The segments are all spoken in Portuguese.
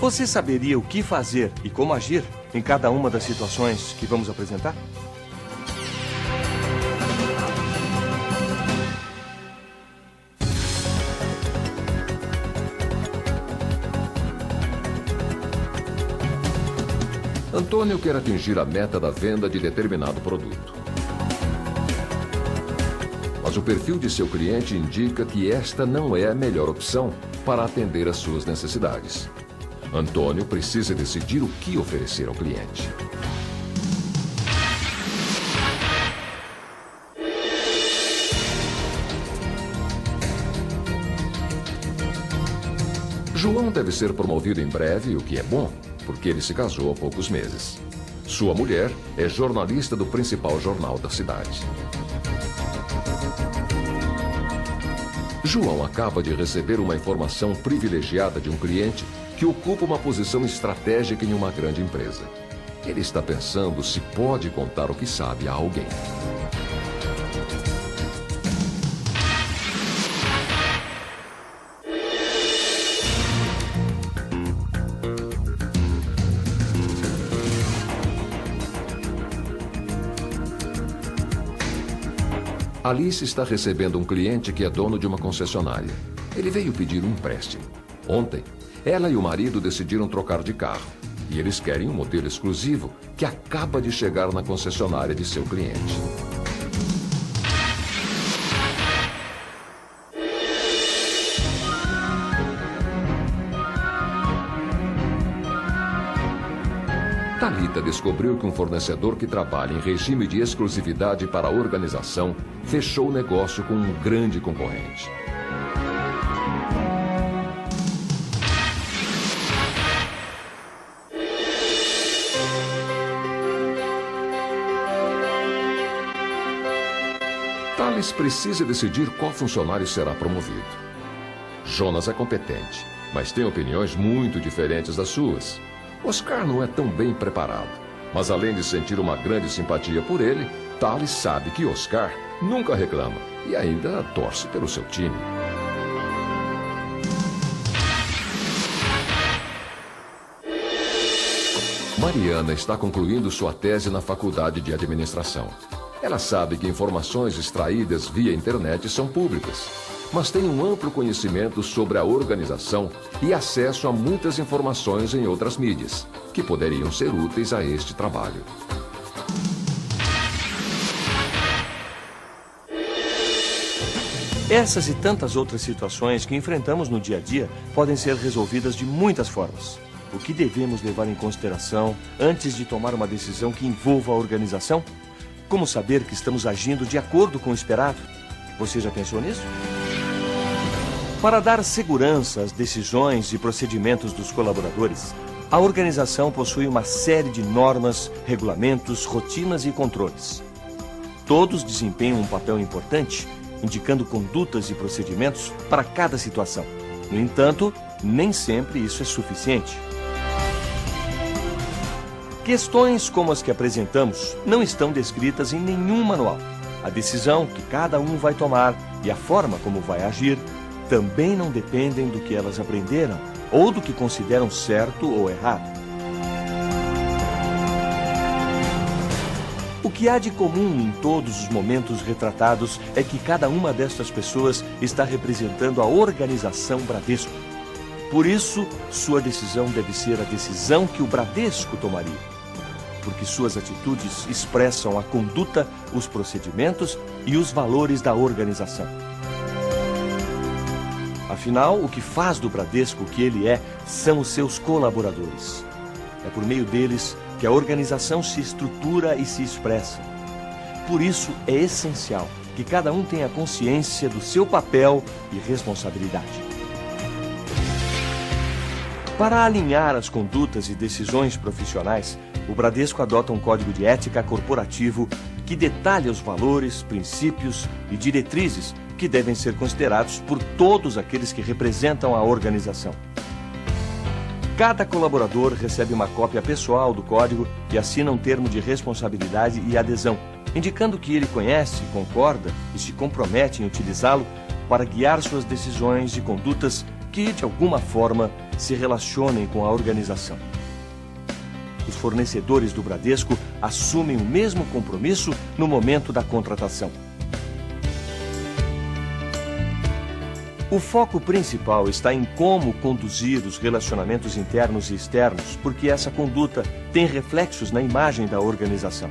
Você saberia o que fazer e como agir em cada uma das situações que vamos apresentar? Antônio quer atingir a meta da venda de determinado produto. Mas o perfil de seu cliente indica que esta não é a melhor opção para atender às suas necessidades. Antônio precisa decidir o que oferecer ao cliente. João deve ser promovido em breve, o que é bom, porque ele se casou há poucos meses. Sua mulher é jornalista do principal jornal da cidade. João acaba de receber uma informação privilegiada de um cliente que ocupa uma posição estratégica em uma grande empresa. Ele está pensando se pode contar o que sabe a alguém. Alice está recebendo um cliente que é dono de uma concessionária. Ele veio pedir um empréstimo. Ontem, ela e o marido decidiram trocar de carro. E eles querem um modelo exclusivo que acaba de chegar na concessionária de seu cliente. Thalita descobriu que um fornecedor que trabalha em regime de exclusividade para a organização fechou o negócio com um grande concorrente. Thales precisa decidir qual funcionário será promovido. Jonas é competente, mas tem opiniões muito diferentes das suas. Oscar não é tão bem preparado, mas além de sentir uma grande simpatia por ele, Thales sabe que Oscar nunca reclama e ainda torce pelo seu time. Mariana está concluindo sua tese na faculdade de administração. Ela sabe que informações extraídas via internet são públicas, mas tem um amplo conhecimento sobre a organização e acesso a muitas informações em outras mídias, que poderiam ser úteis a este trabalho. Essas e tantas outras situações que enfrentamos no dia a dia podem ser resolvidas de muitas formas. O que devemos levar em consideração antes de tomar uma decisão que envolva a organização? Como saber que estamos agindo de acordo com o esperado? Você já pensou nisso? Para dar segurança às decisões e procedimentos dos colaboradores, a organização possui uma série de normas, regulamentos, rotinas e controles. Todos desempenham um papel importante, indicando condutas e procedimentos para cada situação. No entanto, nem sempre isso é suficiente. Questões como as que apresentamos não estão descritas em nenhum manual. A decisão que cada um vai tomar e a forma como vai agir também não dependem do que elas aprenderam ou do que consideram certo ou errado. O que há de comum em todos os momentos retratados é que cada uma destas pessoas está representando a organização Bradesco. Por isso, sua decisão deve ser a decisão que o Bradesco tomaria, porque suas atitudes expressam a conduta, os procedimentos e os valores da organização. Afinal, o que faz do Bradesco o que ele é são os seus colaboradores. É por meio deles que a organização se estrutura e se expressa. Por isso, é essencial que cada um tenha consciência do seu papel e responsabilidade. Para alinhar as condutas e decisões profissionais, o Bradesco adota um código de ética corporativo que detalha os valores, princípios e diretrizes que devem ser considerados por todos aqueles que representam a organização. Cada colaborador recebe uma cópia pessoal do código e assina um termo de responsabilidade e adesão, indicando que ele conhece, concorda e se compromete em utilizá-lo para guiar suas decisões e condutas que, de alguma forma, se relacionem com a organização. Os fornecedores do Bradesco assumem o mesmo compromisso no momento da contratação. O foco principal está em como conduzir os relacionamentos internos e externos, porque essa conduta tem reflexos na imagem da organização.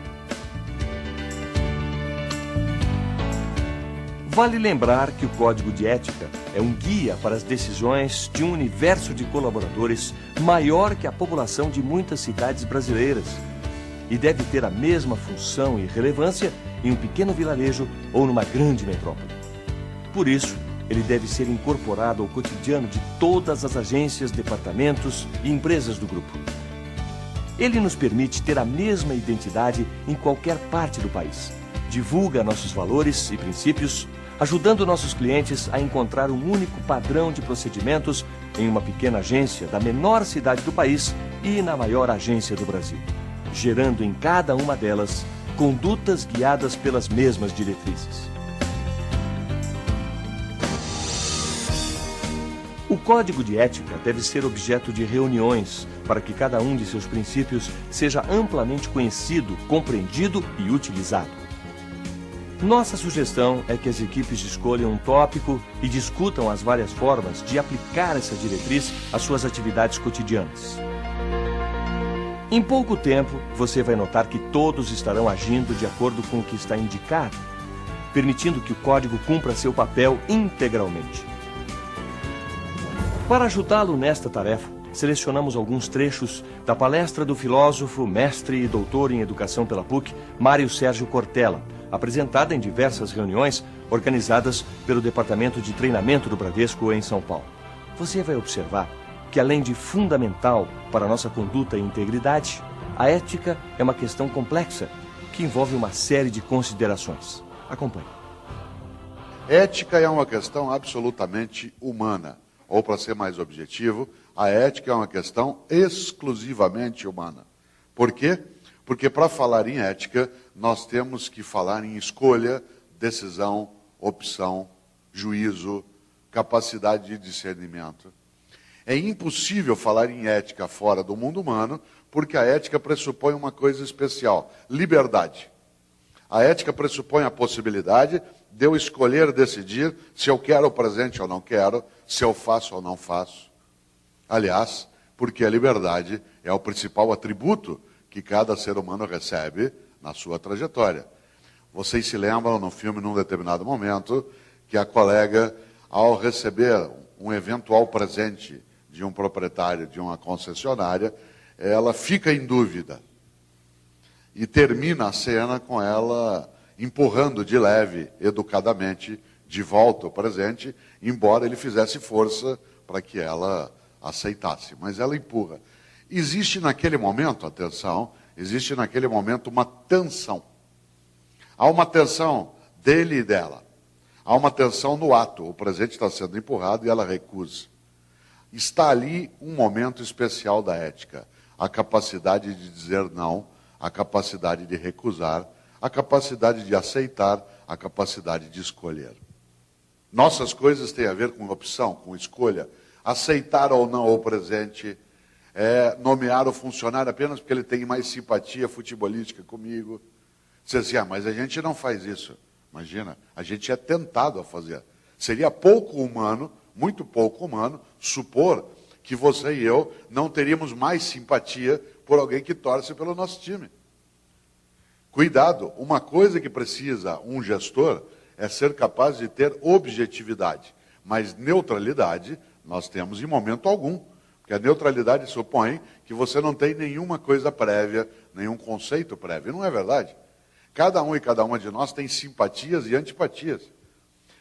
Vale lembrar que o Código de Ética é um guia para as decisões de um universo de colaboradores maior que a população de muitas cidades brasileiras e deve ter a mesma função e relevância em um pequeno vilarejo ou numa grande metrópole. Por isso, ele deve ser incorporado ao cotidiano de todas as agências, departamentos e empresas do grupo. Ele nos permite ter a mesma identidade em qualquer parte do país. Divulga nossos valores e princípios, ajudando nossos clientes a encontrar um único padrão de procedimentos em uma pequena agência da menor cidade do país e na maior agência do Brasil, gerando em cada uma delas condutas guiadas pelas mesmas diretrizes. O Código de Ética deve ser objeto de reuniões para que cada um de seus princípios seja amplamente conhecido, compreendido e utilizado. Nossa sugestão é que as equipes escolham um tópico e discutam as várias formas de aplicar essa diretriz às suas atividades cotidianas. Em pouco tempo, você vai notar que todos estarão agindo de acordo com o que está indicado, permitindo que o código cumpra seu papel integralmente. Para ajudá-lo nesta tarefa, selecionamos alguns trechos da palestra do filósofo, mestre e doutor em educação pela PUC, Mário Sérgio Cortella, apresentada em diversas reuniões organizadas pelo Departamento de Treinamento do Bradesco em São Paulo. Você vai observar que, além de fundamental para a nossa conduta e integridade, a ética é uma questão complexa que envolve uma série de considerações. Acompanhe. Ética é uma questão absolutamente humana, ou, para ser mais objetivo, a ética é uma questão exclusivamente humana. Por quê? Porque para falar em ética, nós temos que falar em escolha, decisão, opção, juízo, capacidade de discernimento. É impossível falar em ética fora do mundo humano, porque a ética pressupõe uma coisa especial, liberdade. A ética pressupõe a possibilidade de eu escolher, decidir se eu quero o presente ou não quero, se eu faço ou não faço. Aliás, porque a liberdade é o principal atributo que cada ser humano recebe na sua trajetória. Vocês se lembram no filme, num determinado momento, que a colega, ao receber um eventual presente de um proprietário de uma concessionária, ela fica em dúvida. E termina a cena com ela empurrando de leve, educadamente, de volta o presente, embora ele fizesse força para que ela aceitasse. Mas ela empurra. Existe naquele momento, atenção, existe naquele momento uma tensão. Há uma tensão dele e dela. Há uma tensão no ato. O presente está sendo empurrado e ela recusa. Está ali um momento especial da ética. A capacidade de dizer não, a capacidade de recusar, a capacidade de aceitar, a capacidade de escolher. Nossas coisas têm a ver com opção, com escolha. Aceitar ou não o presente, nomear o funcionário apenas porque ele tem mais simpatia futebolística comigo. Dizer assim, mas a gente não faz isso. Imagina, a gente é tentado a fazer. Seria pouco humano, muito pouco humano, supor que você e eu não teríamos mais simpatia por alguém que torce pelo nosso time. Cuidado, uma coisa que precisa um gestor é ser capaz de ter objetividade, mas neutralidade nós temos em momento algum. Porque a neutralidade supõe que você não tem nenhuma coisa prévia, nenhum conceito prévio. Não é verdade? Cada um e cada uma de nós tem simpatias e antipatias.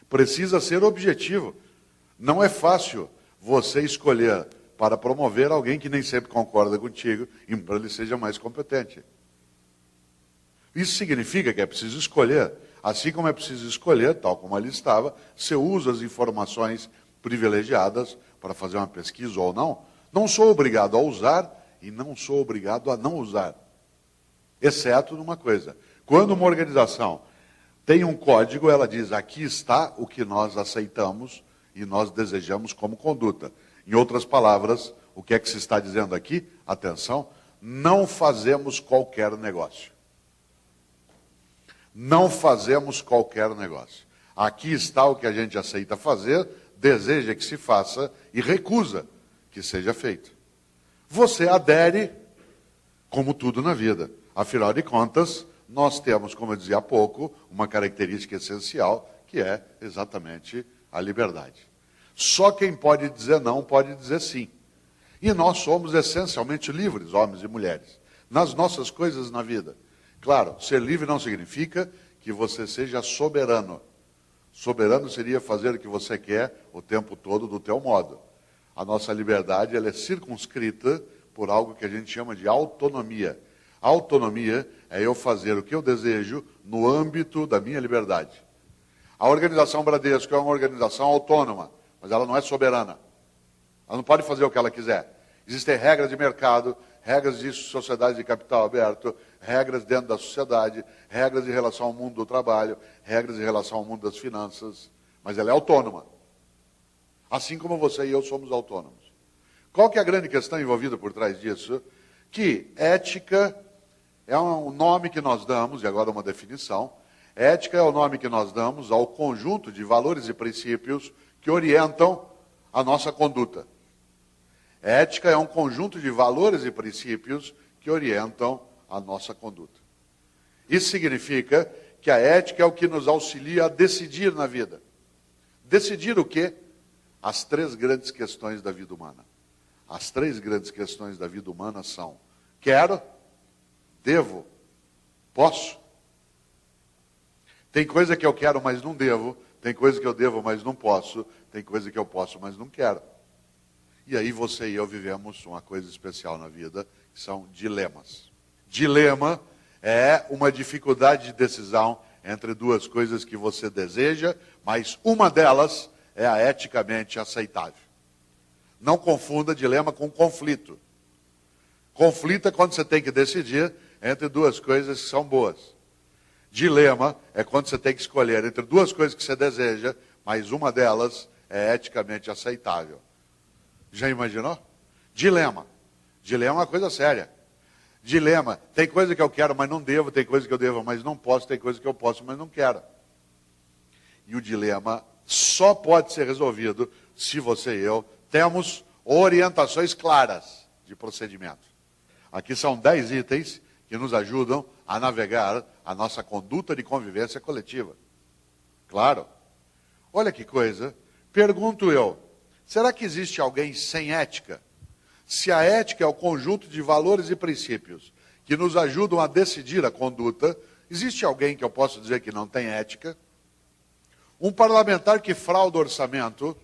Precisa ser objetivo. Não é fácil você escolher para promover alguém que nem sempre concorda contigo, embora ele seja mais competente. Isso significa que é preciso escolher. Assim como é preciso escolher, tal como ali estava, se eu uso as informações privilegiadas para fazer uma pesquisa ou não. Não sou obrigado a usar e não sou obrigado a não usar. Exceto numa coisa. Quando uma organização tem um código, ela diz, aqui está o que nós aceitamos e nós desejamos como conduta. Em outras palavras, o que é que se está dizendo aqui? Atenção, não fazemos qualquer negócio. Não fazemos qualquer negócio. Aqui está o que a gente aceita fazer, deseja que se faça e recusa que seja feito. Você adere, como tudo na vida. Afinal de contas, nós temos, como eu dizia há pouco, uma característica essencial, que é exatamente a liberdade. Só quem pode dizer não pode dizer sim. E nós somos essencialmente livres, homens e mulheres, nas nossas coisas na vida. Claro, ser livre não significa que você seja soberano. Soberano seria fazer o que você quer o tempo todo do teu modo. A nossa liberdade ela é circunscrita por algo que a gente chama de autonomia. Autonomia é eu fazer o que eu desejo no âmbito da minha liberdade. A organização Bradesco é uma organização autônoma, mas ela não é soberana. Ela não pode fazer o que ela quiser. Existem regras de mercado, regras de sociedade de capital aberto, regras dentro da sociedade, regras em relação ao mundo do trabalho, regras em relação ao mundo das finanças, mas ela é autônoma. Assim como você e eu somos autônomos. Qual que é a grande questão envolvida por trás disso? Que ética é um nome que nós damos, e agora uma definição, ética é o nome que nós damos ao conjunto de valores e princípios que orientam a nossa conduta. Ética é um conjunto de valores e princípios que orientam a nossa conduta. Isso significa que a ética é o que nos auxilia a decidir na vida. Decidir o quê? As três grandes questões da vida humana. As três grandes questões da vida humana são: quero, devo, posso. Tem coisa que eu quero, mas não devo. Tem coisa que eu devo, mas não posso. Tem coisa que eu posso, mas não quero. E aí você e eu vivemos uma coisa especial na vida, que são dilemas. Dilema é uma dificuldade de decisão entre duas coisas que você deseja, mas uma delas é a eticamente aceitável. Não confunda dilema com conflito. Conflito é quando você tem que decidir entre duas coisas que são boas. Dilema é quando você tem que escolher entre duas coisas que você deseja, mas uma delas é eticamente aceitável. Já imaginou? Dilema. Dilema é uma coisa séria. Dilema, tem coisa que eu quero, mas não devo, tem coisa que eu devo, mas não posso, tem coisa que eu posso, mas não quero. E o dilema só pode ser resolvido se você e eu temos orientações claras de procedimento. Aqui são 10 itens que nos ajudam a navegar a nossa conduta de convivência coletiva. Claro. Olha que coisa. Pergunto eu, será que existe alguém sem ética? Se a ética é o conjunto de valores e princípios que nos ajudam a decidir a conduta, existe alguém que eu posso dizer que não tem ética? Um parlamentar que frauda orçamento,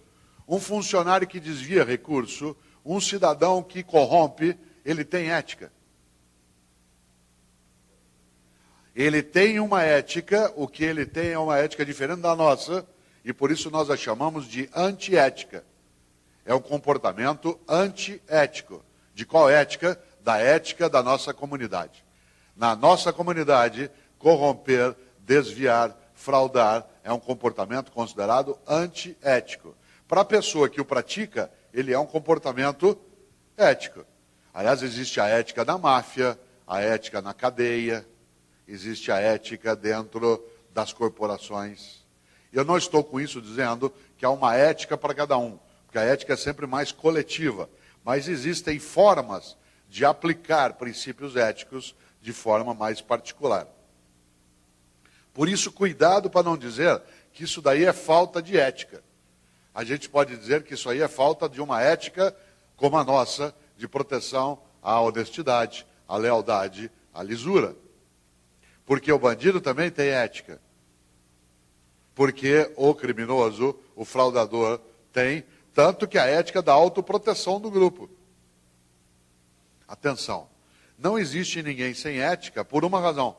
um funcionário que desvia recurso, um cidadão que corrompe, ele tem ética. Ele tem uma ética, o que ele tem é uma ética diferente da nossa, e por isso nós a chamamos de antiética. É um comportamento antiético. De qual ética? Da ética da nossa comunidade. Na nossa comunidade, corromper, desviar, fraudar é um comportamento considerado antiético. Para a pessoa que o pratica, ele é um comportamento ético. Aliás, existe a ética da máfia, a ética na cadeia, existe a ética dentro das corporações. Eu não estou com isso dizendo que há uma ética para cada um, porque a ética é sempre mais coletiva, mas existem formas de aplicar princípios éticos de forma mais particular. Por isso, cuidado para não dizer que isso daí é falta de ética. A gente pode dizer que isso aí é falta de uma ética como a nossa, de proteção à honestidade, à lealdade, à lisura. Porque o bandido também tem ética. Porque o criminoso, o fraudador, tem, tanto que a ética da autoproteção do grupo. Atenção, não existe ninguém sem ética por uma razão.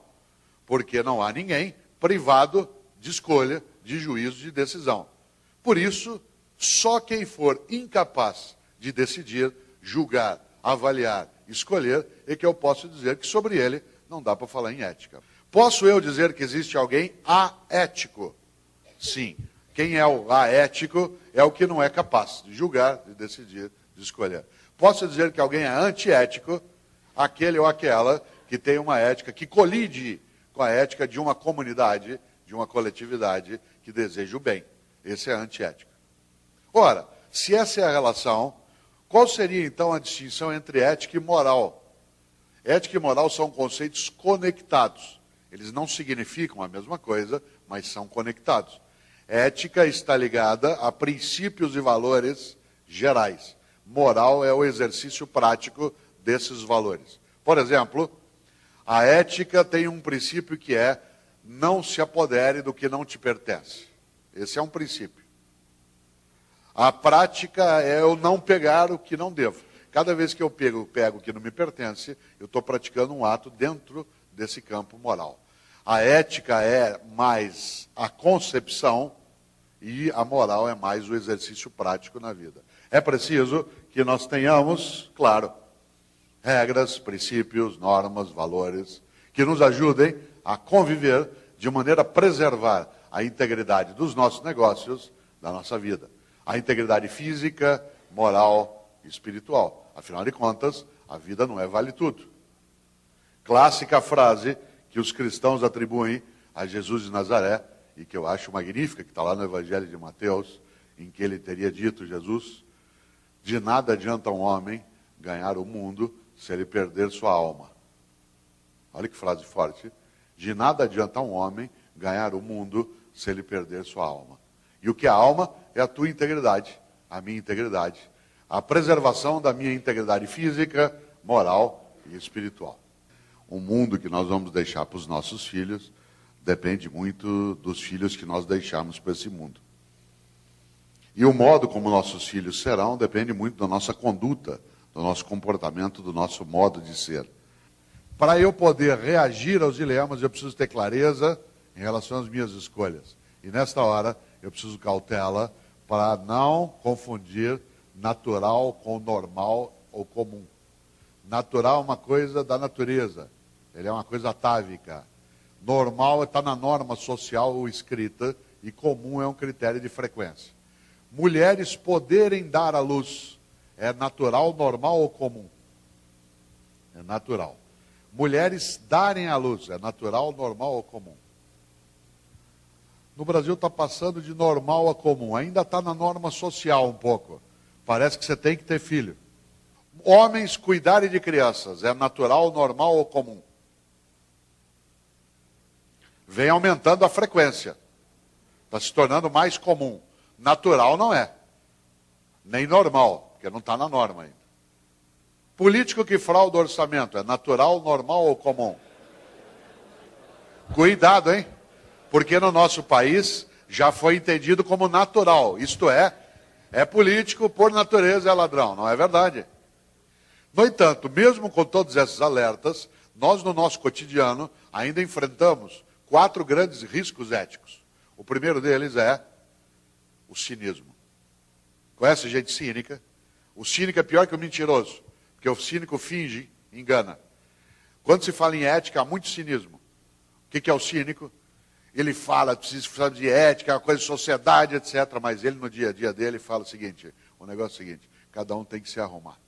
Porque não há ninguém privado de escolha, de juízo, de decisão. Por isso, só quem for incapaz de decidir, julgar, avaliar, escolher, é que eu posso dizer que sobre ele não dá para falar em ética. Posso eu dizer que existe alguém aético? Sim. Quem é o aético? é o que não é capaz de julgar, de decidir, de escolher. Posso dizer que alguém é antiético, aquele ou aquela que tem uma ética que colide com a ética de uma comunidade, de uma coletividade que deseja o bem. Esse é antiético. Ora, se essa é a relação, qual seria então a distinção entre ética e moral? Ética e moral são conceitos conectados. Eles não significam a mesma coisa, mas são conectados. Ética está ligada a princípios e valores gerais. Moral é o exercício prático desses valores. Por exemplo, a ética tem um princípio que é não se apodere do que não te pertence. Esse é um princípio. A prática é eu não pegar o que não devo. Cada vez que eu pego o que não me pertence, eu estou praticando um ato dentro desse campo moral. A ética é mais a concepção e a moral é mais o exercício prático na vida. É preciso que nós tenhamos, claro, regras, princípios, normas, valores, que nos ajudem a conviver de maneira a preservar a integridade dos nossos negócios, da nossa vida. A integridade física, moral e espiritual. Afinal de contas, a vida não é vale tudo. Clássica frase que os cristãos atribuem a Jesus de Nazaré, e que eu acho magnífica, que está lá no Evangelho de Mateus, em que ele teria dito, Jesus, de nada adianta um homem ganhar o mundo se ele perder sua alma. Olha que frase forte. De nada adianta um homem ganhar o mundo se ele perder sua alma. E o que é a alma? É a tua integridade, a minha integridade. A preservação da minha integridade física, moral e espiritual. O mundo que nós vamos deixar para os nossos filhos depende muito dos filhos que nós deixamos para esse mundo. E o modo como nossos filhos serão depende muito da nossa conduta, do nosso comportamento, do nosso modo de ser. Para eu poder reagir aos dilemas, eu preciso ter clareza em relação às minhas escolhas. E nesta hora, eu preciso cautela para não confundir natural com normal ou comum. Natural é uma coisa da natureza, ele é uma coisa atávica. Normal está na norma social ou escrita, e comum é um critério de frequência. Mulheres poderem dar à luz, é natural, normal ou comum? É natural. Mulheres darem à luz, é natural, normal ou comum? No Brasil está passando de normal a comum, ainda está na norma social um pouco. Parece que você tem que ter filho. Homens cuidarem de crianças, é natural, normal ou comum? Vem aumentando a frequência. Está se tornando mais comum. Natural não é. Nem normal, porque não está na norma ainda. Político que frauda o orçamento, é natural, normal ou comum? Cuidado, hein? Porque no nosso país já foi entendido como natural. Isto é político, por natureza é ladrão. Não é verdade? No entanto, mesmo com todos esses alertas, nós no nosso cotidiano ainda enfrentamos 4 grandes riscos éticos. O primeiro deles é o cinismo. Conhece gente cínica? O cínico é pior que o mentiroso, porque o cínico finge, engana. Quando se fala em ética, há muito cinismo. O que é o cínico? Ele fala, precisa de ética, uma coisa de sociedade, etc. Mas ele no dia a dia dele fala o seguinte, o negócio é o seguinte, cada um tem que se arrumar.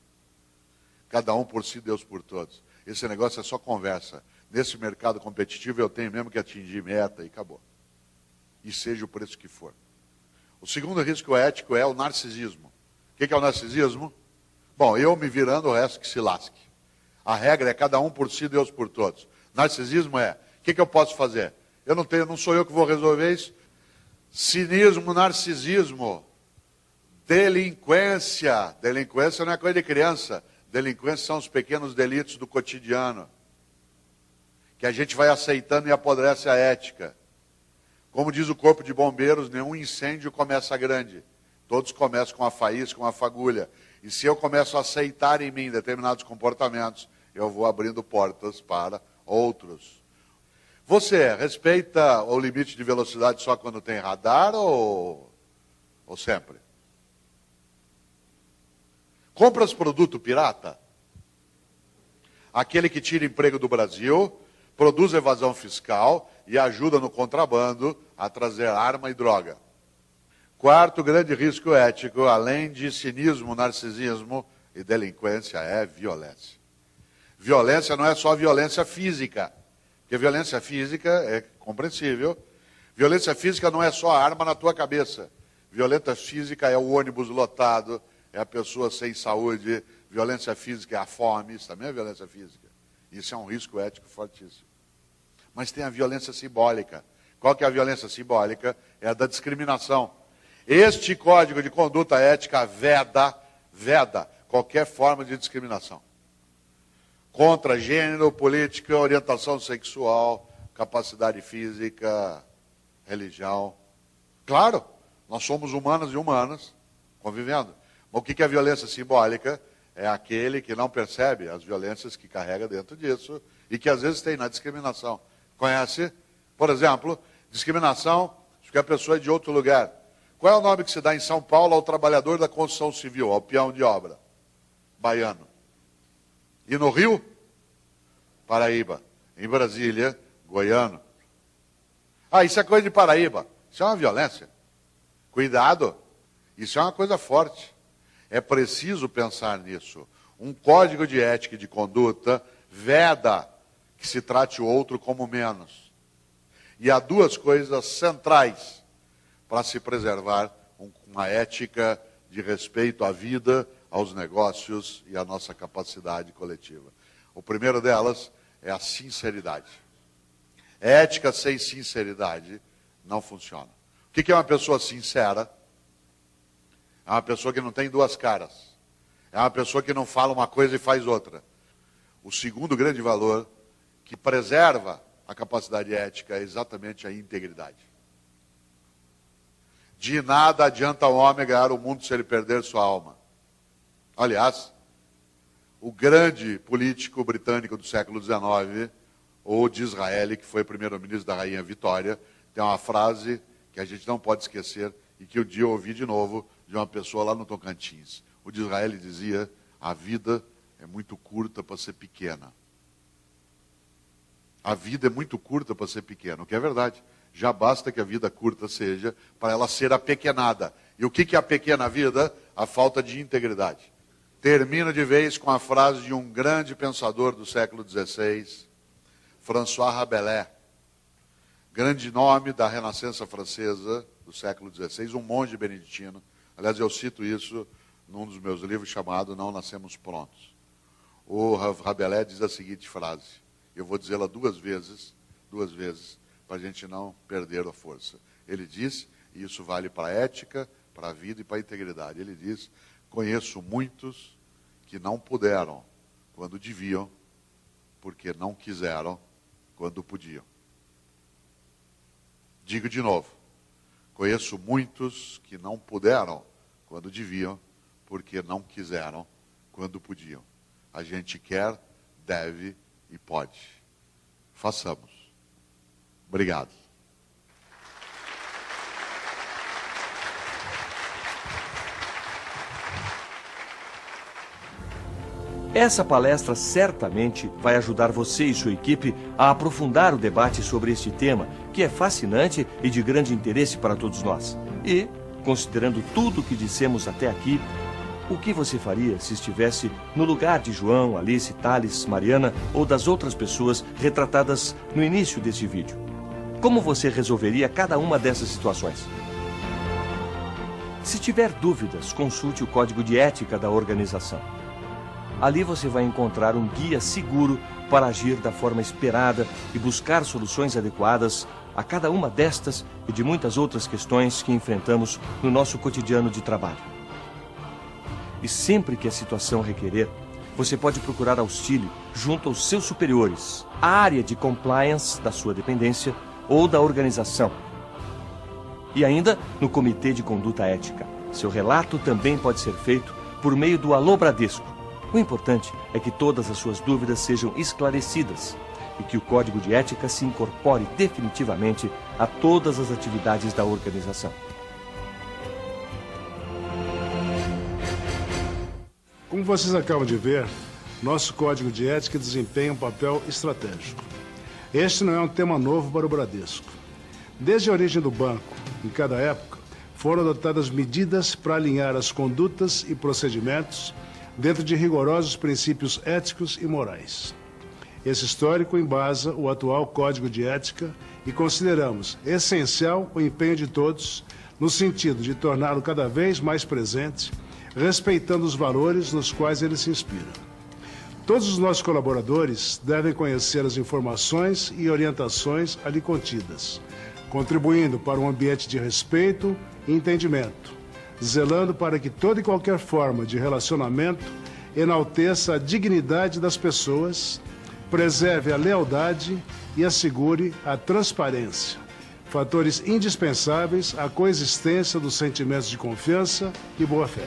Cada um por si, Deus por todos. Esse negócio é só conversa. Nesse mercado competitivo eu tenho mesmo que atingir meta e acabou. E seja o preço que for. O segundo risco ético é o narcisismo. O que é o narcisismo? Bom, eu me virando, o resto que se lasque. A regra é cada um por si, Deus por todos. Narcisismo é, o que eu posso fazer? Não sou eu que vou resolver isso. Cinismo, narcisismo, delinquência. Delinquência não é coisa de criança. Delinquência são os pequenos delitos do cotidiano, que a gente vai aceitando e apodrece a ética. Como diz o Corpo de Bombeiros, nenhum incêndio começa grande. Todos começam com a faísca, com a fagulha. E se eu começo a aceitar em mim determinados comportamentos, eu vou abrindo portas para outros. Você respeita o limite de velocidade só quando tem radar ou sempre? Compras produto pirata? Aquele que tira emprego do Brasil, produz evasão fiscal e ajuda no contrabando a trazer arma e droga. Quarto grande risco ético, além de cinismo, narcisismo e delinquência, é violência. Violência não é só violência física, porque violência física é compreensível. Violência física não é só a arma na tua cabeça. Violência física é o ônibus lotado, é a pessoa sem saúde. Violência física é a fome, isso também é violência física. Isso é um risco ético fortíssimo. Mas tem a violência simbólica. Qual que é a violência simbólica? É a da discriminação. Este código de conduta ética veda qualquer forma de discriminação. Contra gênero, política, orientação sexual, capacidade física, religião. Claro, nós somos humanos e humanas, convivendo. Mas o que é a violência simbólica? É aquele que não percebe as violências que carrega dentro disso e que às vezes tem na discriminação. Conhece? Por exemplo, discriminação porque a pessoa é de outro lugar. Qual é o nome que se dá em São Paulo ao trabalhador da construção civil, ao peão de obra? Baiano. E no Rio? Paraíba. Em Brasília, goiano. Ah, isso é coisa de Paraíba. Isso é uma violência. Cuidado. Isso é uma coisa forte. É preciso pensar nisso. Um código de ética e de conduta veda que se trate o outro como menos. E há duas coisas centrais para se preservar uma ética de respeito à vida, aos negócios e à nossa capacidade coletiva. O primeiro delas é a sinceridade. Ética sem sinceridade não funciona. O que é uma pessoa sincera? É uma pessoa que não tem duas caras. É uma pessoa que não fala uma coisa e faz outra. O segundo grande valor que preserva a capacidade ética é exatamente a integridade. De nada adianta o homem ganhar o mundo se ele perder sua alma. Aliás, o grande político britânico do século XIX, ou de Israel, que foi primeiro-ministro da Rainha Vitória, tem uma frase que a gente não pode esquecer e que um dia eu ouvi de novo de uma pessoa lá no Tocantins. O de Israel dizia: a vida é muito curta para ser pequena. A vida é muito curta para ser pequena, o que é verdade. Já basta que a vida curta seja para ela ser apequenada. E o que é a pequena vida? A falta de integridade. Termino de vez com a frase de um grande pensador do século XVI, François Rabelais, grande nome da Renascença francesa do século XVI, um monge beneditino. Aliás, eu cito isso num dos meus livros chamado Não Nascemos Prontos. O Rabelais diz a seguinte frase, eu vou dizê-la duas vezes, para a gente não perder a força. Ele diz, e isso vale para a ética, para a vida e para a integridade, ele diz: conheço muitos que não puderam quando deviam, porque não quiseram quando podiam. Digo de novo, conheço muitos que não puderam quando deviam, porque não quiseram quando podiam. A gente quer, deve e pode. Façamos. Obrigado. Essa palestra certamente vai ajudar você e sua equipe a aprofundar o debate sobre este tema, que é fascinante e de grande interesse para todos nós. E, considerando tudo o que dissemos até aqui, o que você faria se estivesse no lugar de João, Alice, Thales, Mariana ou das outras pessoas retratadas no início deste vídeo? Como você resolveria cada uma dessas situações? Se tiver dúvidas, consulte o Código de Ética da organização. Ali você vai encontrar um guia seguro para agir da forma esperada e buscar soluções adequadas a cada uma destas e de muitas outras questões que enfrentamos no nosso cotidiano de trabalho. E sempre que a situação requerer, você pode procurar auxílio junto aos seus superiores, a área de compliance da sua dependência ou da organização. E ainda no Comitê de Conduta Ética. Seu relato também pode ser feito por meio do Alô Bradesco. O importante é que todas as suas dúvidas sejam esclarecidas e que o Código de Ética se incorpore definitivamente a todas as atividades da organização. Como vocês acabam de ver, nosso Código de Ética desempenha um papel estratégico. Este não é um tema novo para o Bradesco. Desde a origem do banco, em cada época, foram adotadas medidas para alinhar as condutas e procedimentos dentro de rigorosos princípios éticos e morais. Esse histórico embasa o atual Código de Ética e consideramos essencial o empenho de todos no sentido de torná-lo cada vez mais presente, respeitando os valores nos quais ele se inspira. Todos os nossos colaboradores devem conhecer as informações e orientações ali contidas, contribuindo para um ambiente de respeito e entendimento, zelando para que toda e qualquer forma de relacionamento enalteça a dignidade das pessoas, preserve a lealdade e assegure a transparência, fatores indispensáveis à coexistência dos sentimentos de confiança e boa-fé.